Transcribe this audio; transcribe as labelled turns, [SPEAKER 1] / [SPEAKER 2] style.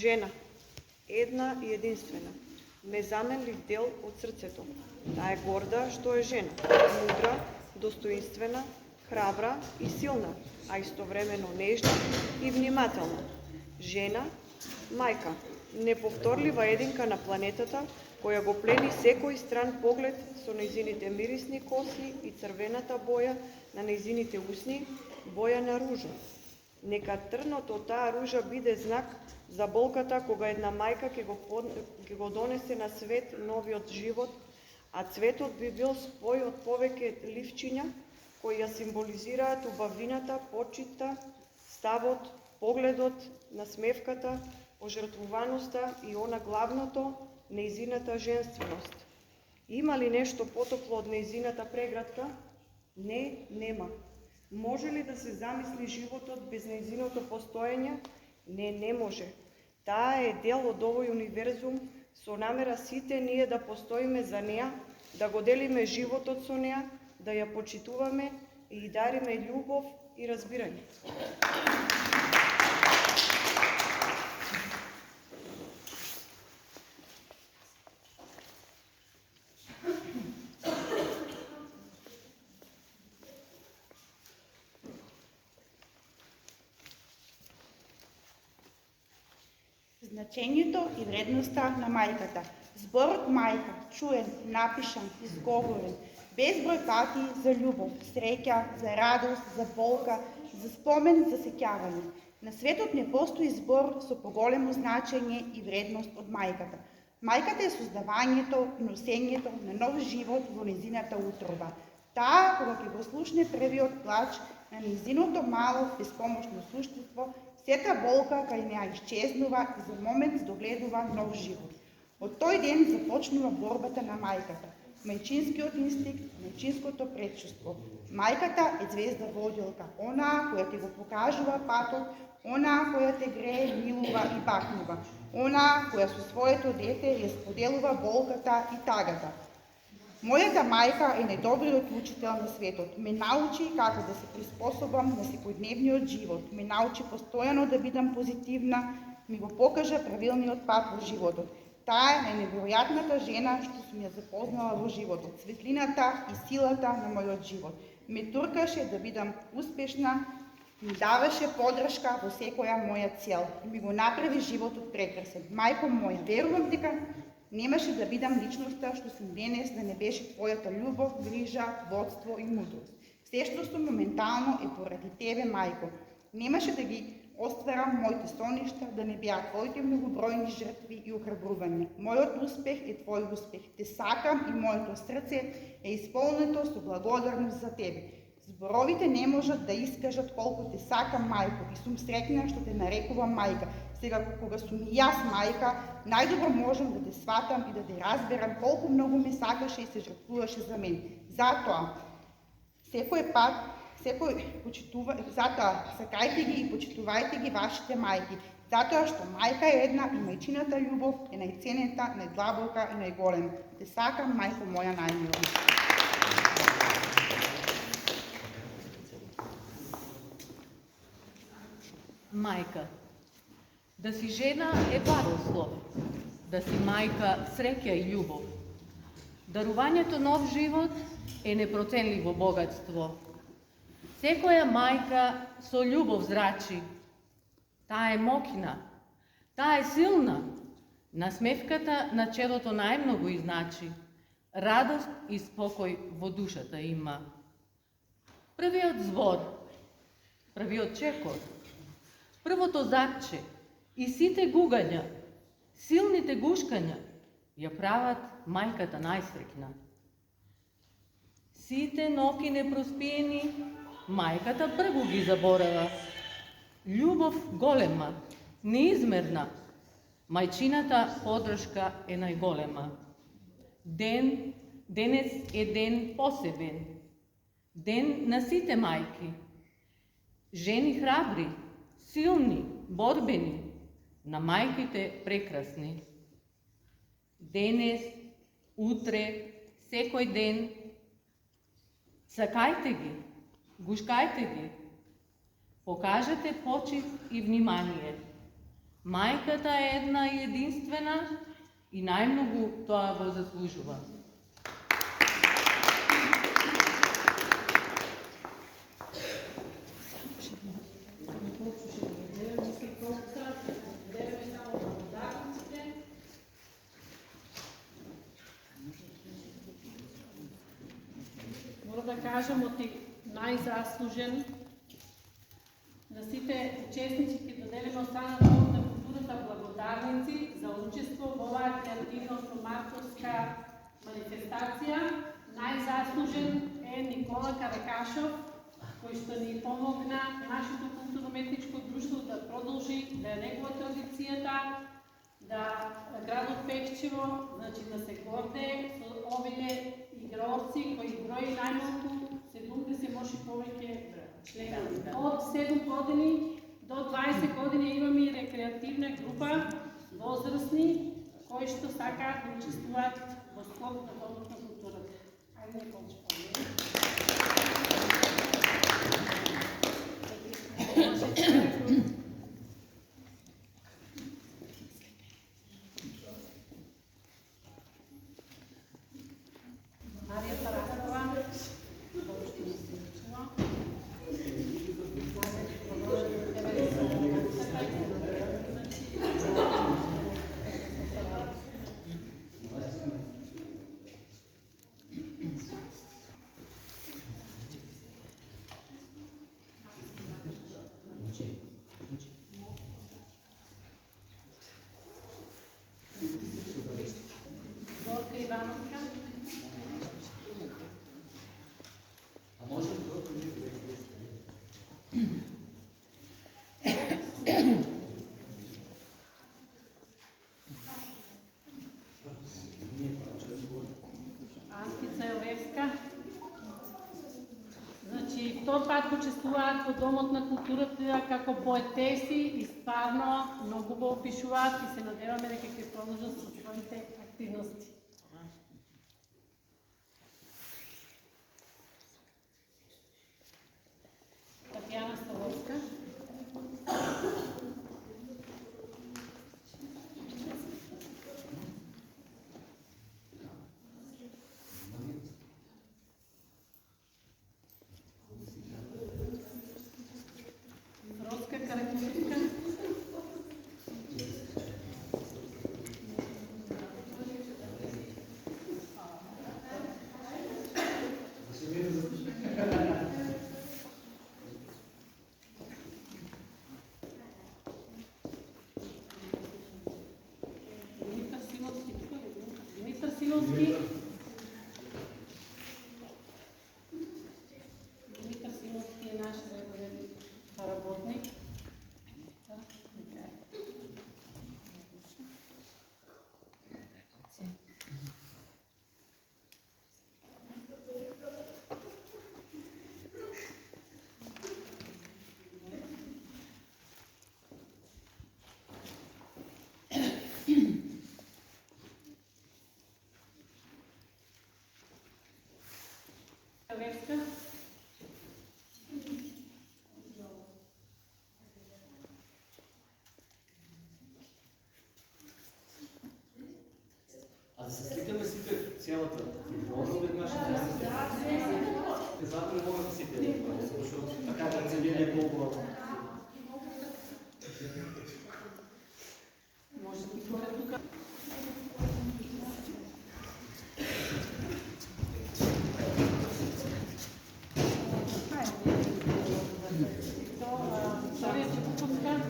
[SPEAKER 1] Жена, една и единствена, незаменлив дел од срцето. Таа е горда што е жена, мудра, достоинствена, храбра и силна, а истовремено нежна и внимателна. Жена, мајка, неповторлива единка на планетата, која го плени секој стран поглед со нејзините мирисни коси и црвената боја на нејзините усни, боја на ружа. Нека трнот од таа ружа биде знак за болката кога една мајка ќе го донесе на свет новиот живот, а цветот би бил спој од повеќе ливчиња кои ја символизираат убавината, почитта, ставот, погледот, насмевката, пожртвуваноста и она главното, нејзината женственост. Има ли нешто потопло од нејзината преградка? Не, нема. Може ли да се замисли животот без нејзиното постоење? Не, не може. Таа е дел од овој универзум, со намера сите ние да постоиме за неа, да го делиме животот со неа, да ја почитуваме и дариме љубов и разбирање.
[SPEAKER 2] Значењето и вредноста на мајката. Зборот мајка, чуен, напишан, изговорен, безброј пати за љубов, среќа, за радост, за болка, за спомен, за сеќавање. На светот не постои збор со поголемо значење и вредност од мајката. Мајката е создавањето и носењето на нов живот во нејзината утроба. Таа, кога ќе го слушне првиот плач на нејзиното мало, беспомошно суштество, сета болка кај неа исчезнува и за момент догледува нов живот. Од тој ден започнува борбата на мајката, мајчинскиот инстинкт, мајчинското предчувство. Мајката е звезда водилка, онаа која ти го покажува патот, онаа која те грее, милува и бакнува, онаа која со своето дете ја споделува болката и тагата. Мојата мајка е најдобриот учител на светот. Ме научи како да се приспособам на секојдневниот живот. Ме научи постојано да бидам позитивна, ми го покажа правилниот пат во животот. Таа е најневеројатната жена што сум ја запознала во животот. Светлината и силата на мојот живот. Ме туркаше да бидам успешна, ми даваше подршка во секоја моја цел и ми го направи животот прекрасен. Мајко моја, верувам дека немаше да бидам личноста што сум денес да не беше твојата љубов, грижа, водство и мудрост. Се што сум моментално е поради тебе, мајко. Немаше да ги остварам моите соништа, да не беа твоите многобројни жртви и охрабрување. Мојот успех е твој успех. Те сакам и моето срце е исполнето со благодарност за тебе. Зборовите не можат да искажат колку те сакам, мајко, и сум среќна што те нарекувам мајка. Сега, кога сум и јас мајка, најдобро можам да те сватам и да те разберам колку многу ме сакаше и се жртвуваше за мен. Затоа, сакајте ги и почитувајте ги вашите мајки. Затоа што мајка е една и мајчината љубов е најценета, најдлабока и најголема. Те сакам, мајко моја најмила.
[SPEAKER 3] Мајка. Да си жена е благослов, да си мајка среќа и љубов. Дарувањето нов живот е непроценливо богатство. Секоја мајка со љубов зрачи. Таа е мокина, таа е силна. Насмевката на челото најмногу изначи. Радост и спокој во душата има. Првиот звон, првиот чекор, првото затче и сите гугања, силните гушкања ја прават мајката најсреќна. Сите ноки непроспиени, мајката прво ги заборава. Љубов голема, неизмерна, мајчината подршка е најголема. Денес е ден посебен, ден на сите мајки. Жени храбри, силни, борбени, на мајките прекрасни. Денес, утре, секој ден, сакајте ги, гушкајте ги, покажете почит и внимание. Мајката е една и единствена и најмногу тоа го заслужува.
[SPEAKER 4] Мора да кажам оти најзаслужен на сите учесници ќе доделиме од страна на Домот на културата благодарници за учество во оваа креативно-автоматовска манифестација. Најзаслужен е Никола Каракашов, кој што ни помогна нашето културно-уметничко друштво да продолжи, да е негова традицијата, да градот Пехчево, значи да се горде со овие играорци кои брои најмалку 70, може повеќе члени. Од 7 години до 20 години имаме и рекреативна група возрастни кои што сакаат да учествуваат во склоп на Домот на културата. Ајде не почнеме. Марија Тарасова. Зорка Ивановска. Антица Елевска. Значи, втор пат учествуваат во Домот на културата како поетеси и стварно многу го опишуваат и се надеваме дека ќе продолжат со своите активности. Татјана Столовска. Роска Каракулска. Димитар Силовски. Димитар Силовски е наш регуларен работник. Левска.
[SPEAKER 5] А да се сликаме сите цялата фигура веднъж. Заедно не могат да сите, защото така да целият е толкова.
[SPEAKER 4] Може да ти горе тук. Виктория Чепуковска.